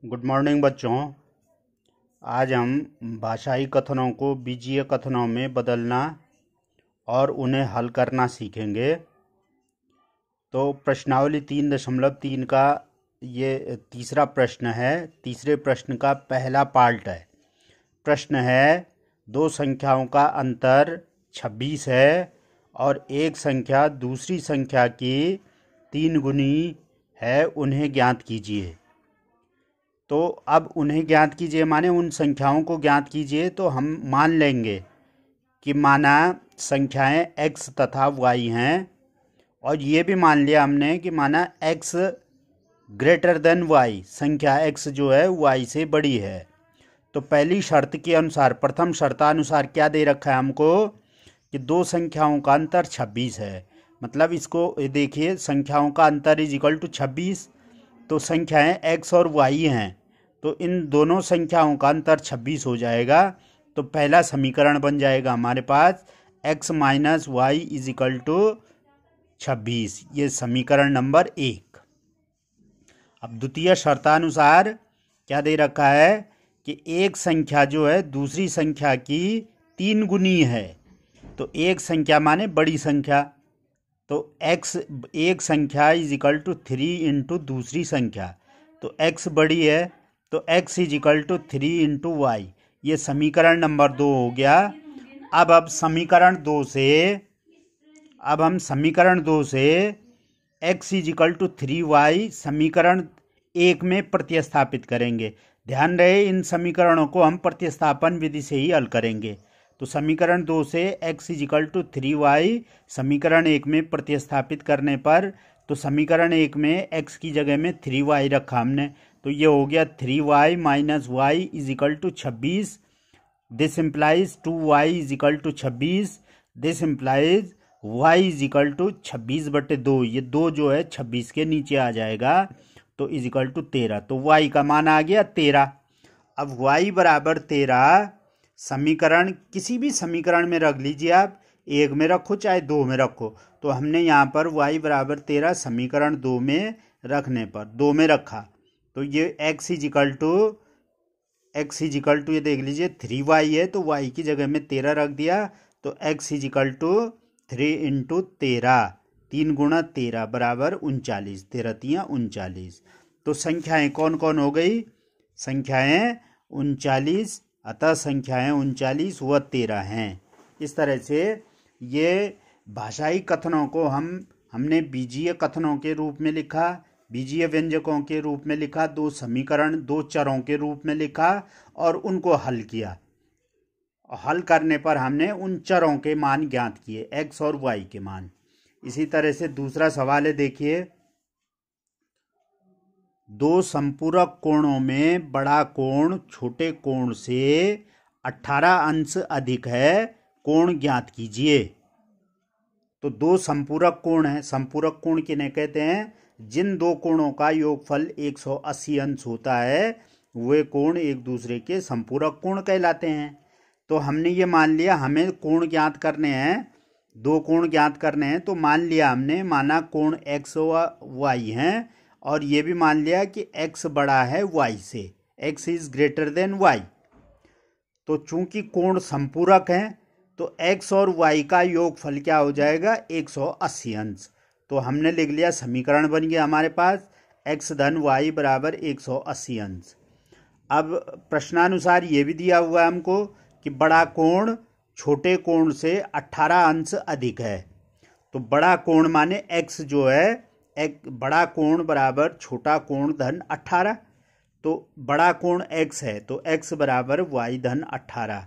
Good morning बच्चों। आज हम भाषाई कथनों को बीजीय कथनों में बदलना और उन्हें हल करना सीखेंगे। तो प्रश्नावली 3.3 का ये तीसरा प्रश्न है। तीसरे प्रश्न का पहला पार्ट है। प्रश्न है, दो संख्याओं का अंतर 26 है और एक संख्या दूसरी संख्या की 3 गुनी है, उन्हें ज्ञात कीजिए। तो अब उन्हें ज्ञात कीजिए माने उन संख्याओं को ज्ञात कीजिए। तो हम मान लेंगे कि माना संख्याएं x तथा y हैं, और ये भी मान लिया हमने कि माना x ग्रेटर देन y, संख्या x जो है y से बड़ी है। तो पहली शर्त के अनुसार, प्रथम शर्तानुसार क्या दे रखा है हमको कि दो संख्याओं का अंतर 26 है। मतलब इसको देखिए, संख्याओं का अंतर इज इक्वल टू 26। तो संख्याएं x और y हैं, तो इन दोनों संख्याओं का अंतर 26 हो जाएगा। तो पहला समीकरण बन जाएगा हमारे पास x minus y is equal to 26। ये समीकरण नंबर 1। अब द्वितीय शर्तानुसार क्या दे रखा है कि एक संख्या जो है दूसरी संख्या की 3 गुनी है। तो एक संख्या माने बड़ी संख्या, तो x एक संख्या इज इक्वल टू 3 इंटू दूसरी संख्या। तो x बड़ी है, तो x is equal to 3 into y. ये समीकरण नंबर 2 हो गया। अब हम समीकरण 2 से x is equal to 3y समीकरण 1 में प्रतिस्थापित करेंगे। ध्यान रहे, इन समीकरणों को हम प्रतिस्थापन विधि से ही हल करेंगे। तो समीकरण 2 से x is equal to 3y समीकरण 1 में प्रतिस्थापित करने पर, तो समीकरण 1 में x की जगह में 3y रखा हमने, तो ये हो गया 3y minus y is equal to 26। This implies 2y is equal to 26। This implies y is equal to 26/2। ये 2 जो है 26 के नीचे आ जाएगा, तो इज इक्वल टू 13। तो y का मान आ गया 13। अब y बराबर 13 समीकरण किसी भी समीकरण में रख लीजिए, आप 1 में रखो चाहे 2 में रखो। तो हमने यहाँ पर y बराबर 13 समीकरण 2 में रखने पर 2 में रखा, तो ये x इज इक्वल टू ये देख लीजिए 3y है, तो y की जगह में 13 रख दिया। तो x is equal to 3 into 13, 3 गुणा 13 बराबर 39, 13 तिया 39। तो संख्याएं कौन कौन हो गई? संख्याएं 39, अतः संख्याएं 39 व 13 हैं। इस तरह से ये भाषाई कथनों को हमने बीजीय कथनों के रूप में लिखा, बीजीय व्यंजकों के रूप में लिखा, दो समीकरण दो चरों के रूप में लिखा और उनको हल किया। हल करने पर हमने उन चरों के मान ज्ञात किए, x और y के मान। इसी तरह से दूसरा सवाल है, देखिए, दो संपूरक कोणों में बड़ा कोण छोटे कोण से 18 अंश अधिक है, कोण ज्ञात कीजिए। तो दो संपूरक कोण हैं। संपूरक कोण किन्हें कहते हैं? जिन दो कोणों का योगफल 180 अंश होता है, वे कोण एक दूसरे के संपूरक कोण कहलाते हैं। तो हमने ये मान लिया हमें कोण ज्ञात करने हैं, दो कोण ज्ञात करने हैं। तो मान लिया हमने, माना कोण x व y हैं, और ये भी मान लिया कि x बड़ा है y से, x is greater than y। तो चूंकि कोण संपूरक हैं, तो x और y का योगफल क्या हो जाएगा? 180 अंश। तो हमने लिख लिया, समीकरण बन गया हमारे पास x धन y बराबर 180 अंश। अब प्रश्नानुसार ये भी दिया हुआ है हमको कि बड़ा कोण छोटे कोण से 18 अंश अधिक है। तो बड़ा कोण माने x जो है, एक बड़ा कोण बराबर छोटा कोण धन 18। तो बड़ा कोण x है, तो x बराबर y धन 18।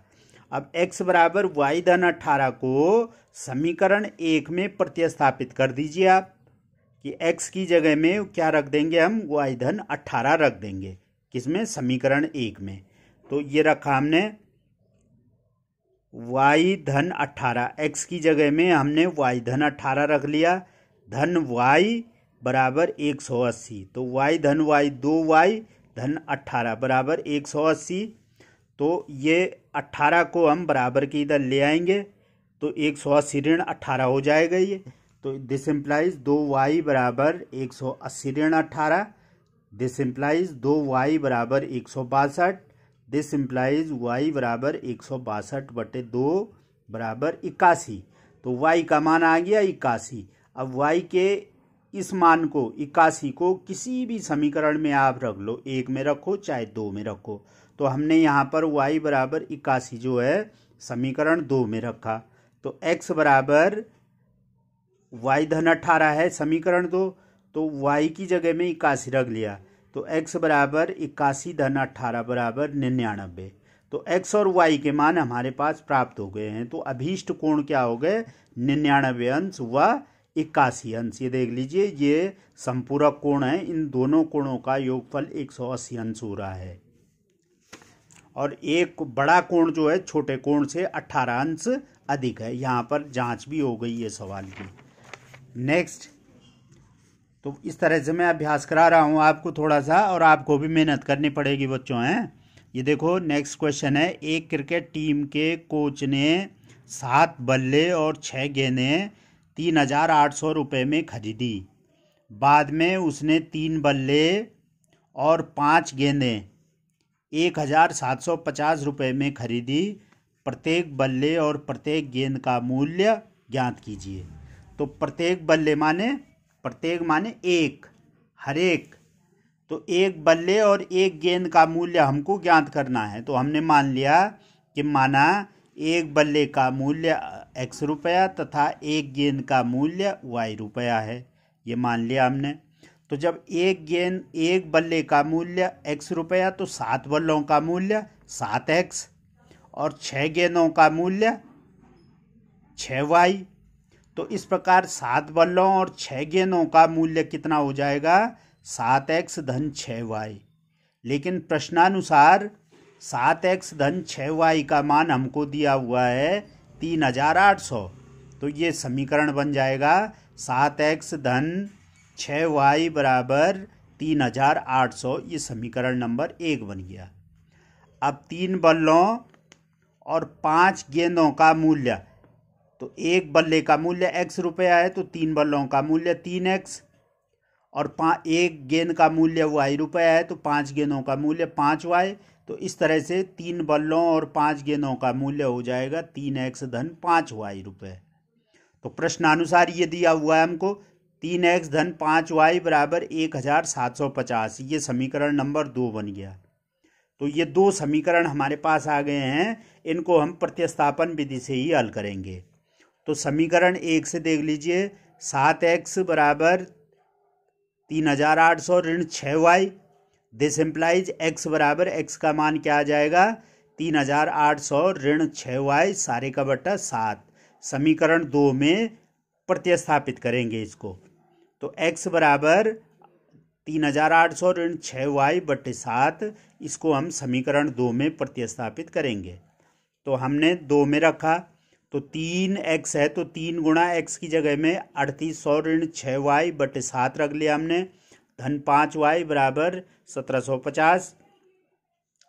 अब x बराबर y धन 18 को समीकरण 1 में प्रतिस्थापित कर दीजिए आप, कि x की जगह में क्या रख देंगे हम? y धन 18 रख देंगे। किसमें? समीकरण 1 में। तो ये रखा हमने y धन 18, x की जगह में हमने y धन 18 रख लिया, धन y बराबर 180। तो y धन y 2y धन 18 बराबर 180। तो ये 18 को हम बराबर के इधर ले आएंगे, तो 180 ऋण 18 हो जाएगा ये। तो दिस इम्प्लाइज 2y बराबर 180 ऋण 18। दिस इम्प्लाइज 2y बराबर 162, दिस इम्प्लाइज y बराबर 162 बटे 2 बराबर 81। तो y का मान आ गया 81। अब y के इस मान को 81 को किसी भी समीकरण में आप रख लो, एक में रखो चाहे दो में रखो। तो हमने यहाँ पर y बराबर 81 जो है समीकरण 2 में रखा। तो x बराबर y धन 18 है समीकरण 2, तो y की जगह में 81 रख लिया। तो x बराबर 81 धन 18 बराबर 99। तो x और y के मान हमारे पास प्राप्त हो गए हैं। तो अभीष्ट कोण क्या हो गए? 99 अंश व 81 अंश। ये देख लीजिए, ये संपूरक कोण है। इन दोनों कोणों का योगफल 180 अंश हो रहा है और एक बड़ा कोण जो है छोटे कोण से 18 अंश अधिक है। यहाँ पर जांच भी हो गई है सवाल की। नेक्स्ट, तो इस तरह से मैं अभ्यास करा रहा हूँ आपको थोड़ा सा, और आपको भी मेहनत करनी पड़ेगी बच्चों। हैं, ये देखो नेक्स्ट क्वेश्चन है। एक क्रिकेट टीम के कोच ने 7 बल्ले और 6 गेंदें 3,800 रुपये में खरीदी। बाद में उसने 3 बल्ले और 5 गेंदें 1,750 रुपये में खरीदी। प्रत्येक बल्ले और प्रत्येक गेंद का मूल्य ज्ञात कीजिए। तो प्रत्येक बल्ले माने, प्रत्येक माने एक, हर एक। तो एक बल्ले और एक गेंद का मूल्य हमको ज्ञात करना है। तो हमने मान लिया कि माना एक बल्ले का मूल्य x रुपया तथा एक गेंद का मूल्य y रुपया है। ये मान लिया हमने। तो जब एक बल्ले का मूल्य x रुपया, तो 7 बल्लों का मूल्य 7x और 6 गेंदों का मूल्य 6y। तो इस प्रकार 7 बल्लों और 6 गेंदों का मूल्य कितना हो जाएगा? 7x धन 6y। लेकिन प्रश्नानुसार 7x धन 6y का मान हमको दिया हुआ है 3,800। तो ये समीकरण बन जाएगा 7x धन 6y बराबर 3,800। ये समीकरण नंबर 1 बन गया। अब 3 बल्लों और 5 गेंदों का मूल्य, तो एक बल्ले का मूल्य x रुपया है, तो 3 बल्लों का मूल्य 3x और एक गेंद का मूल्य y रुपया है, तो 5 गेंदों का मूल्य 5y। तो इस तरह से 3 बल्लों और 5 गेंदों का मूल्य हो जाएगा 3x धन 5y रुपये। तो प्रश्नानुसार ये दिया हुआ है हमको 3x धन 5y बराबर 1,750। ये समीकरण नंबर 2 बन गया। तो ये 2 समीकरण हमारे पास आ गए हैं। इनको हम प्रतिस्थापन विधि से ही हल करेंगे। तो समीकरण 1 से देख लीजिए, 7x बराबर 3,800 ऋण 6y। दिस इम्प्लाइज x बराबर, x का मान क्या आ जाएगा? 3,800 ऋण 6y सारे का बटा 7। समीकरण 2 में प्रतिस्थापित करेंगे इसको। तो x बराबर 3,800 ऋण 6y बटे 7, इसको हम समीकरण 2 में प्रतिस्थापित करेंगे। तो हमने 2 में रखा, तो 3x है, तो 3 गुणा x की जगह में 3800 ऋण 6y बटे 7 रख लिया हमने, धन 5y बराबर 1750।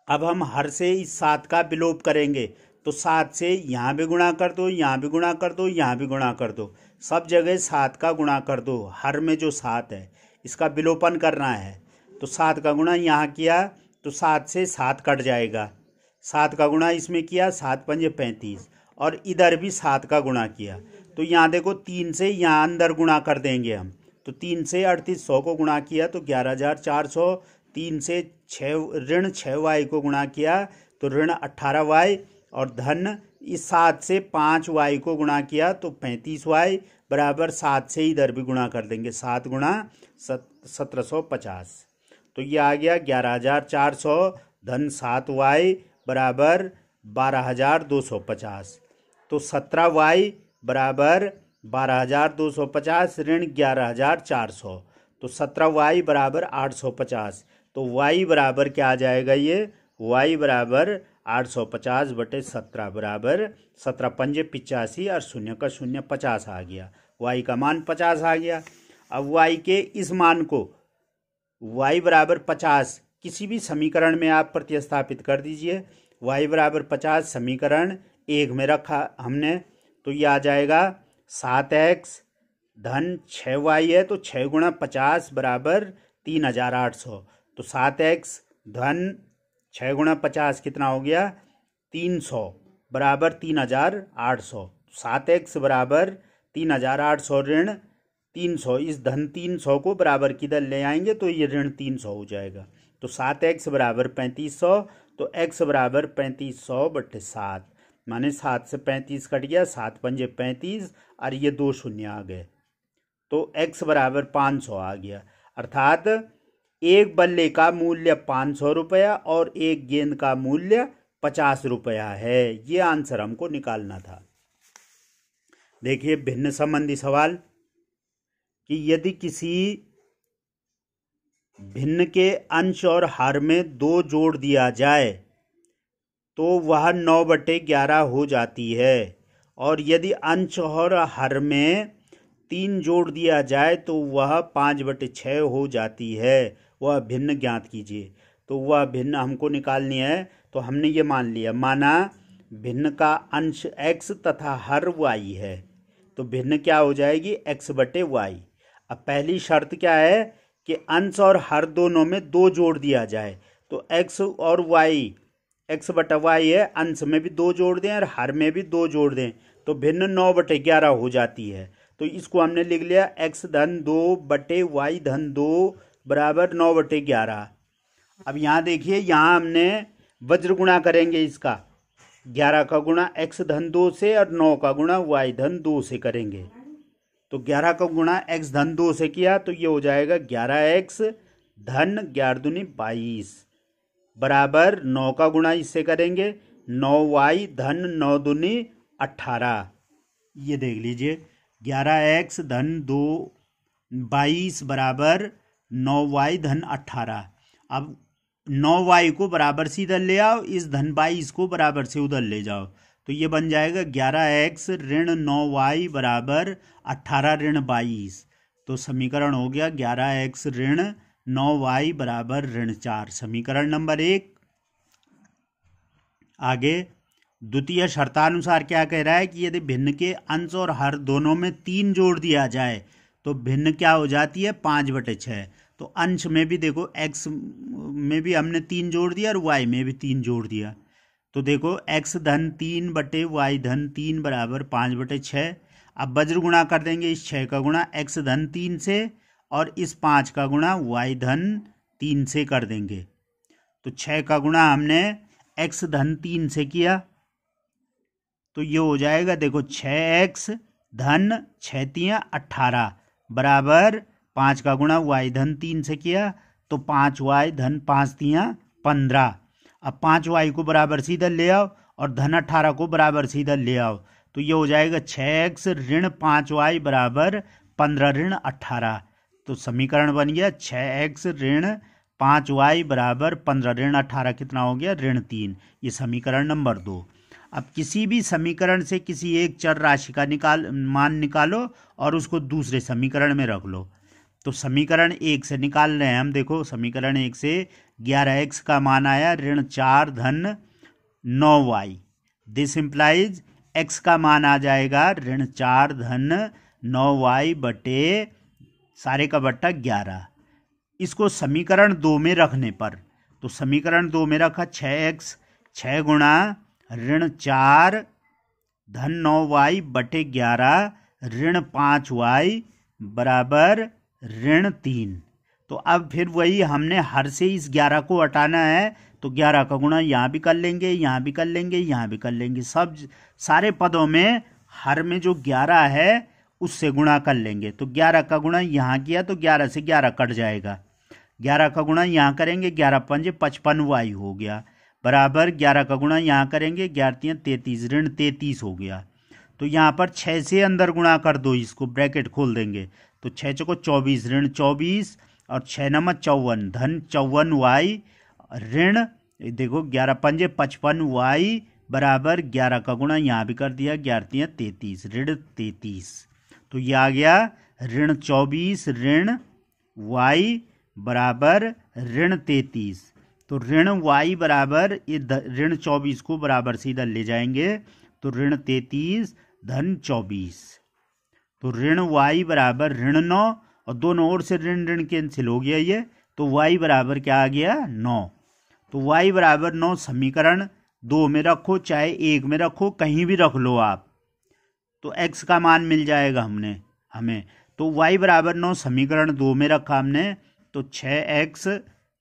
अब हम हर से इस 7 का विलोप करेंगे। तो 7 से यहाँ भी गुणा कर दो, यहाँ भी गुणा कर दो, यहाँ भी गुणा कर दो, सब जगह 7 का गुणा कर दो। हर में जो 7 है इसका विलोपन करना है। तो 7 का गुणा यहाँ किया तो 7 से 7 कट जाएगा। 7 का गुणा इसमें किया, 7 पंजे 35, और इधर भी 7 का गुणा किया। तो यहाँ देखो 3 से यहाँ अंदर गुणा कर देंगे हम। तो 3 से 3800 को गुणा किया तो 11,400। 3 से ऋण 6y को गुणा किया तो ऋण 18y, और धन इस 7 से 5y को गुणा किया तो 35y बराबर 7 से इधर भी गुणा कर देंगे। 7 गुणा 1750। तो ये आ गया 11,400 धन 7y बराबर 12,250। तो 17y बराबर 12,250 ऋण 11,400। तो 17y बराबर 850। तो y बराबर क्या आ जाएगा? ये y बराबर 850 बटे 17 बराबर 17 पंजे 85 और शून्य का शून्य 50 आ गया। y का मान 50 आ गया। अब y के इस मान को y बराबर 50 किसी भी समीकरण में आप प्रतिस्थापित कर दीजिए। y बराबर 50 समीकरण 1 में रखा हमने, तो ये आ जाएगा 7x धन 6y है, तो 6 गुणा 50 बराबर 3,800। तो 7x धन 6 गुणा 50 कितना हो गया 300 बराबर 3800। 7x बराबर 3800 ऋण 300, इस धन 300 को बराबर किधर ले आएंगे तो ये ऋण 300 हो जाएगा। तो 7x बराबर 3500, तो x बराबर 3500/7, माने 7 से 35 कट गया, 7 पंजे 35 और ये 2 शून्य आ गए, तो x बराबर 500 आ गया। अर्थात एक बल्ले का मूल्य 500 रुपया और एक गेंद का मूल्य 50 रुपया है। ये आंसर हमको निकालना था। देखिए भिन्न संबंधी सवाल कि यदि किसी भिन्न के अंश और हर में 2 जोड़ दिया जाए तो वह 9/11 हो जाती है, और यदि अंश और हर में 3 जोड़ दिया जाए तो वह 5/6 हो जाती है। वह भिन्न ज्ञात कीजिए। तो वह भिन्न हमको निकालनी है, तो हमने ये मान लिया, माना भिन्न का अंश x तथा हर y है, तो भिन्न क्या हो जाएगी x/y। अब पहली शर्त क्या है कि अंश और हर दोनों में 2 जोड़ दिया जाए, तो x और y, x/y है, अंश में भी 2 जोड़ दें और हर में भी 2 जोड़ दें, तो भिन्न 9/11 हो जाती है। तो इसको हमने लिख लिया x धन 2/y धन 2 बराबर 9/11। अब यहाँ देखिए, यहाँ हमने वज्र गुणा करेंगे, इसका 11 का गुणा x धन 2 से और 9 का गुणा y धन 2 से करेंगे। तो 11 का गुणा x धन 2 से किया तो ये हो जाएगा 11x धन 11 दूनी 22 बराबर 9 का गुणा इससे करेंगे 9y धन 9 दूनी 18। ये देख लीजिए 11x धन 22 बराबर 9y धन 18। अब 9y को बराबर से इधर ले आओ, इस धन 22 को बराबर से उधर ले जाओ, तो ये बन जाएगा 11x ऋण 9y बराबर 18 ऋण 22। तो समीकरण हो गया 11x ऋण 9y बराबर ऋण 4, समीकरण नंबर 1। आगे द्वितीय शर्तानुसार क्या कह रहा है कि यदि भिन्न के अंश और हर दोनों में 3 जोड़ दिया जाए तो भिन्न क्या हो जाती है 5/6। तो अंश में भी देखो x में भी हमने 3 जोड़ दिया और y में भी 3 जोड़ दिया, तो देखो x धन 3/y धन 3 बराबर 5/6। अब वज्र गुणा कर देंगे, इस 6 का गुणा x धन 3 से और इस 5 का गुणा y धन 3 से कर देंगे। तो 6 का गुणा हमने x धन 3 से किया तो ये हो जाएगा, देखो 6x धन 6 तियां 18 बराबर 5 का गुणा y धन 3 से किया तो 5y धन 5 तियां 15। अब 5y को बराबर से इधर ले आओ और धन 18 को बराबर से इधर ले आओ, तो ये हो जाएगा 6x ऋण 5y बराबर 15 ऋण 18। तो समीकरण बन गया 6x ऋण 5y बराबर 15 ऋण 18 कितना हो गया ऋण 3। ये समीकरण नंबर 2। अब किसी भी समीकरण से किसी एक चर राशि का मान निकालो और उसको दूसरे समीकरण में रख लो। तो समीकरण 1 से निकाल रहे हैं हम, देखो समीकरण 1 से 11x का मान आया ऋण 4 धन 9y। दिस इम्प्लाइज x का मान आ जाएगा ऋण 4 धन 9y बटे सारे का बट्टा 11। इसको समीकरण 2 में रखने पर, तो समीकरण 2 में रखा 6x 6 गुणा ऋण 4 धन 9y बटे 11 ऋण 5y बराबर ऋण 3। तो अब फिर वही हमने हर से इस 11 को हटाना है, तो 11 का गुणा यहाँ भी कर लेंगे, यहाँ भी कर लेंगे, यहाँ भी कर लेंगे, सब सारे पदों में हर में जो 11 है उससे गुणा कर लेंगे। तो 11 का गुणा यहाँ किया तो 11 से 11 कट जाएगा, 11 का गुणा यहाँ करेंगे 11 पंजे 55y हो गया बराबर 11 का गुणा यहाँ करेंगे 11 33 ऋण 33 हो गया। तो यहाँ पर 6 से अंदर गुणा कर दो, इसको ब्रैकेट खोल देंगे, तो 6 चौको 24 ऋण 24 और 6 नंबर 54 धन 54y ऋण देखो 11 पंजे 55y बराबर 11 का गुणा यहाँ भी कर दिया 11 33 ऋण 33। तो ये आ गया ऋण 24 ऋण y बराबर ऋण 33। तो ऋण y बराबर ये ऋण 24 को बराबर से इधर ले जाएंगे, तो ऋण 33 धन 24। तो ऋण y बराबर ऋण 9 और दोनों ओर से ऋण ऋण कैंसिल हो गया ये, तो y बराबर क्या आ गया 9। तो y बराबर 9 समीकरण 2 में रखो चाहे 1 में रखो, कहीं भी रख लो आप, तो x का मान मिल जाएगा हमें। तो y बराबर 9 समीकरण 2 में रखा हमने, तो 6x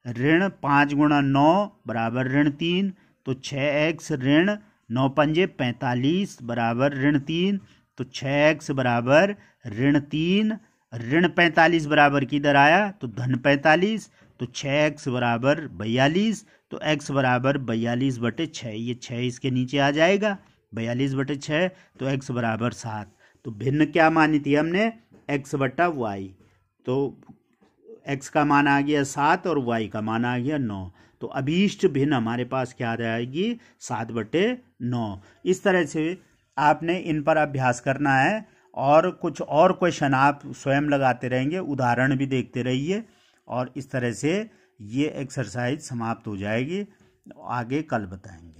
ऋण 5 गुणा 9 बराबर ऋण 3, तो 6x ऋण 9 पंजे 45 बराबर ऋण 3, तो 6x बराबर ऋण 3, ऋण 45 बराबर किधर आया तो धन 45, तो 6x बराबर 42, तो x बराबर 42/6, ये 6 इसके नीचे आ जाएगा, 42/6, तो x बराबर 7। तो भिन्न क्या मानी थी हमने, x/y, तो x का मान आ गया 7 और y का मान आ गया 9। तो अभीष्ट भिन्न हमारे पास क्या आ जाएगी 7/9। इस तरह से आपने इन पर अभ्यास करना है और कुछ और क्वेश्चन आप स्वयं लगाते रहेंगे, उदाहरण भी देखते रहिए, और इस तरह से ये एक्सरसाइज समाप्त हो जाएगी। आगे कल बताएंगे।